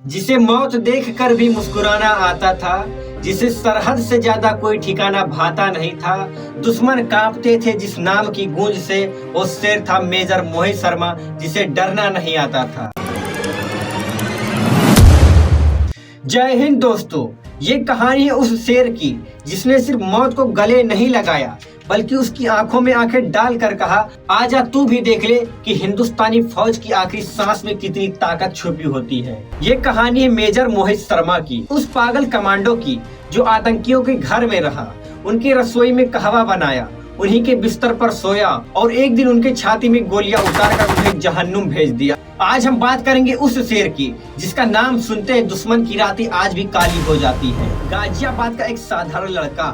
जिसे मौत देखकर भी मुस्कुराना आता था, जिसे सरहद से ज्यादा कोई ठिकाना भाता नहीं था। दुश्मन कांपते थे जिस नाम की गूंज से, वो शेर था मेजर मोहित शर्मा, जिसे डरना नहीं आता था। जय हिंद दोस्तों, ये कहानी है उस शेर की जिसने सिर्फ मौत को गले नहीं लगाया, बल्कि उसकी आंखों में आंखें डालकर कहा, आजा तू भी देख ले कि हिंदुस्तानी फौज की आखिरी सांस में कितनी ताकत छुपी होती है। ये कहानी है मेजर मोहित शर्मा की, उस पागल कमांडो की जो आतंकियों के घर में रहा, उनकी रसोई में कहवा बनाया, उन्हीं के बिस्तर पर सोया और एक दिन उनके छाती में गोलियां उतारकर उन्हें जहन्नुम भेज दिया। आज हम बात करेंगे उस शेर की जिसका नाम सुनते ही दुश्मन की रातें आज भी काली हो जाती है। गाजियाबाद का एक साधारण लड़का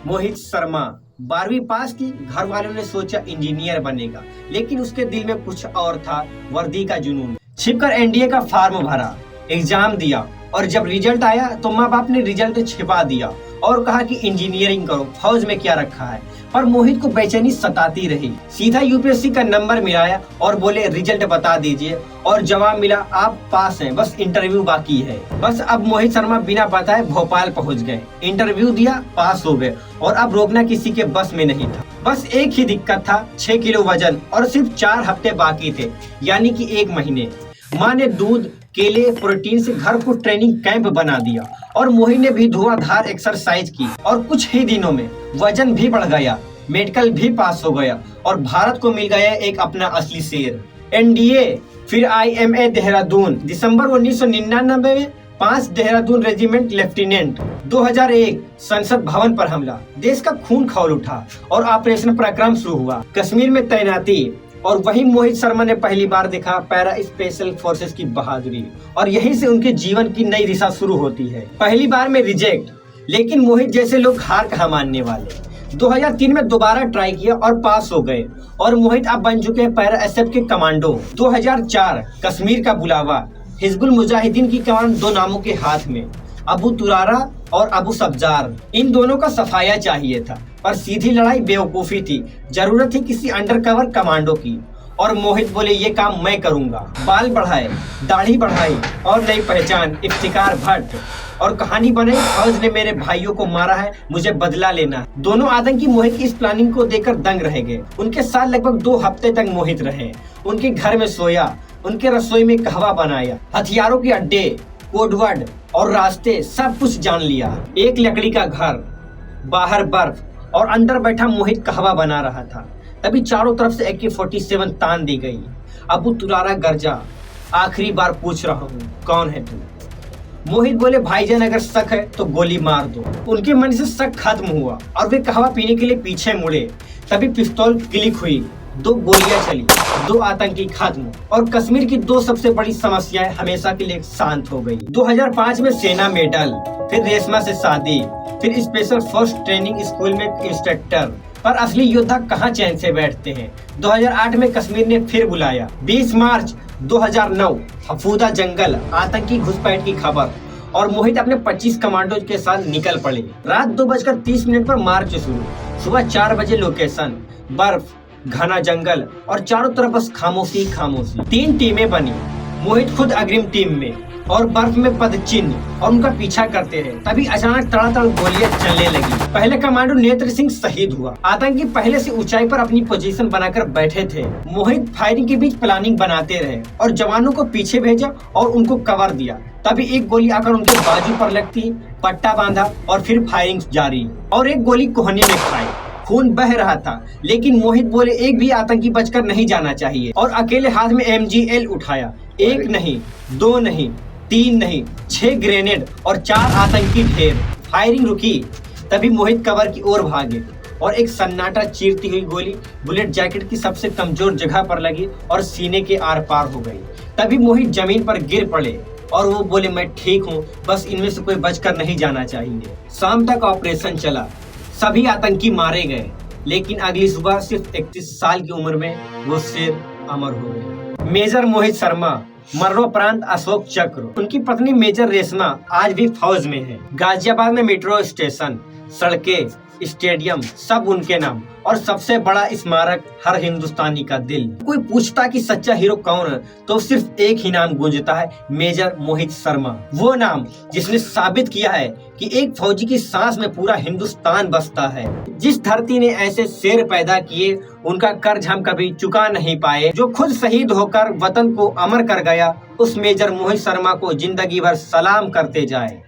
मोहित शर्मा 12वीं पास की, घर वालों ने सोचा इंजीनियर बनेगा, लेकिन उसके दिल में कुछ और था, वर्दी का जुनून। छिपकर एनडीए का फॉर्म भरा, एग्जाम दिया और जब रिजल्ट आया तो माँ बाप ने रिजल्ट छिपा दिया और कहा कि इंजीनियरिंग करो, फौज में क्या रखा है। पर मोहित को बेचैनी सताती रही। सीधा यूपीएससी का नंबर मिलाया और बोले रिजल्ट बता दीजिए, और जवाब मिला आप पास हैं, बस इंटरव्यू बाकी है। बस अब मोहित शर्मा बिना बताए भोपाल पहुंच गए, इंटरव्यू दिया, पास हो गए और अब रोकना किसी के बस में नहीं था। बस एक ही दिक्कत था, 6 किलो वजन और सिर्फ 4 हफ्ते बाकी थे, यानी कि 1 महीने। माँ ने दूध, केले, प्रोटीन से घर को ट्रेनिंग कैंप बना दिया और मोहित ने भी धुआंधार एक्सरसाइज की और कुछ ही दिनों में वजन भी बढ़ गया, मेडिकल भी पास हो गया और भारत को मिल गया एक अपना असली शेर। एनडीए, फिर IMA देहरादून, दिसंबर 1999 में 5 देहरादून रेजिमेंट लेफ्टिनेंट। 2001 संसद भवन पर हमला, देश का खून खौल उठा और ऑपरेशन पराक्रम शुरू हुआ। कश्मीर में तैनाती, और वहीं मोहित शर्मा ने पहली बार देखा पैरा स्पेशल फोर्सेस की बहादुरी, और यहीं से उनके जीवन की नई दिशा शुरू होती है। पहली बार में रिजेक्ट, लेकिन मोहित जैसे लोग हार कहाँ मानने वाले। 2003 में दोबारा ट्राई किया और पास हो गए और मोहित अब बन चुके हैं पैरा SF के कमांडो। 2004 कश्मीर का बुलावा, हिजबुल मुजाहिदीन की कमान 2 नामों के हाथ में, अबू तुरारा और अबू सब्जार। इन दोनों का सफाया चाहिए था, पर सीधी लड़ाई बेवकूफी थी, जरूरत थी किसी अंडरकवर कमांडो की। और मोहित बोले ये काम मैं करूंगा। बाल बढ़ाए, दाढ़ी बढ़ाई और नई पहचान, इफ्तिकार भट्ट, और कहानी बने फौज ने मेरे भाइयों को मारा है, मुझे बदला लेना है। दोनों आतंकी मोहित की इस प्लानिंग को देखकर दंग रह गए। उनके साथ लगभग 2 हफ्ते तक मोहित रहे, उनके घर में सोया, उनके रसोई में कहवा बनाया, हथियारों के अड्डे, कोडवर्ड और रास्ते सब कुछ जान लिया। एक लकड़ी का घर, बाहर बर्फ और अंदर बैठा मोहित कहवा बना रहा था। तभी चारों तरफ से AK-47 तान दी गई। अबू तुरारा गरजा, आखिरी बार पूछ रहा हूँ, कौन है तू? मोहित बोले भाईजान अगर शक है तो गोली मार दो। उनके मन से शक खत्म हुआ और वे कहवा पीने के लिए पीछे मुड़े। तभी पिस्तौल क्लिक हुई, 2 गोलियां चली, 2 आतंकी खत्म और कश्मीर की 2 सबसे बड़ी समस्याएं हमेशा के लिए शांत हो गई। 2005 में सेना मेडल, फिर रेशमा से शादी, फिर स्पेशल फोर्स ट्रेनिंग स्कूल में इंस्ट्रक्टर। पर असली योद्धा कहाँ चैन से बैठते हैं। 2008 में कश्मीर ने फिर बुलाया। 20 मार्च 2009 हफूदा जंगल, आतंकी घुसपैठ की खबर और मोहित अपने 25 कमांडो के साथ निकल पड़े। रात 2:30 पर मार्च शुरू, सुबह 4 बजे लोकेशन, बर्फ, घना जंगल और चारों तरफ बस खामोशी खामोशी। 3 टीमें बनी, मोहित खुद अग्रिम टीम में और बर्फ में पद चिन्ह और उनका पीछा करते रहे। तभी अचानक तड़ातड़ गोलियां चलने लगी। पहले कमांडो नेत्र सिंह शहीद हुआ। आतंकी पहले से ऊंचाई पर अपनी पोजीशन बनाकर बैठे थे। मोहित फायरिंग के बीच प्लानिंग बनाते रहे और जवानों को पीछे भेजा और उनको कवर दिया। तभी एक गोली आकर उनके बाजू पर लगती, पट्टा बांधा और फिर फायरिंग जारी और एक गोली कोहनी में खाई। खून बह रहा था, लेकिन मोहित बोले एक भी आतंकी बचकर नहीं जाना चाहिए और अकेले हाथ में MGL उठाया। 1 नहीं, 2 नहीं, 3 नहीं, 6 ग्रेनेड और 4 आतंकी ढेर। फायरिंग रुकी, तभी मोहित कवर की ओर भागे और एक सन्नाटा चीरती हुई गोली बुलेट जैकेट की सबसे कमजोर जगह पर लगी और सीने के आर पार हो गई। तभी मोहित जमीन पर गिर पड़े और वो बोले मैं ठीक हूँ, बस इनमें से कोई बचकर नहीं जाना चाहिए। शाम तक ऑपरेशन चला, सभी आतंकी मारे गए, लेकिन अगली सुबह सिर्फ 31 साल की उम्र में वो शेर अमर हो गए। मेजर मोहित शर्मा, मरणोपरांत अशोक चक्र। उनकी पत्नी मेजर रेशमा आज भी फौज में है। गाजियाबाद में मेट्रो स्टेशन, सड़कें, स्टेडियम सब उनके नाम और सबसे बड़ा स्मारक हर हिंदुस्तानी का दिल। कोई पूछता कि सच्चा हीरो कौन है तो सिर्फ एक ही नाम गूंजता है, मेजर मोहित शर्मा। वो नाम जिसने साबित किया है कि एक फौजी की सांस में पूरा हिंदुस्तान बसता है। जिस धरती ने ऐसे शेर पैदा किए उनका कर्ज हम कभी चुका नहीं पाए। जो खुद शहीद होकर वतन को अमर कर गया, उस मेजर मोहित शर्मा को जिंदगी भर सलाम करते जाए।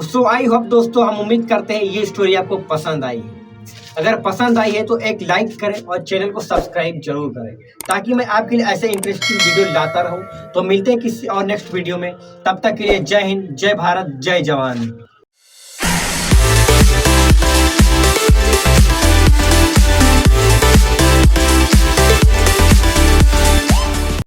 सो आई होप दोस्तों, हम उम्मीद करते हैं ये स्टोरी आपको पसंद आई है। अगर पसंद आई है तो एक लाइक करें और चैनल को सब्सक्राइब जरूर करें, ताकि मैं आपके लिए ऐसे इंटरेस्टिंग वीडियो लाता रहूं। तो मिलते हैं किसी और नेक्स्ट वीडियो में, तब तक के लिए जय हिंद, जय भारत, जय जवान।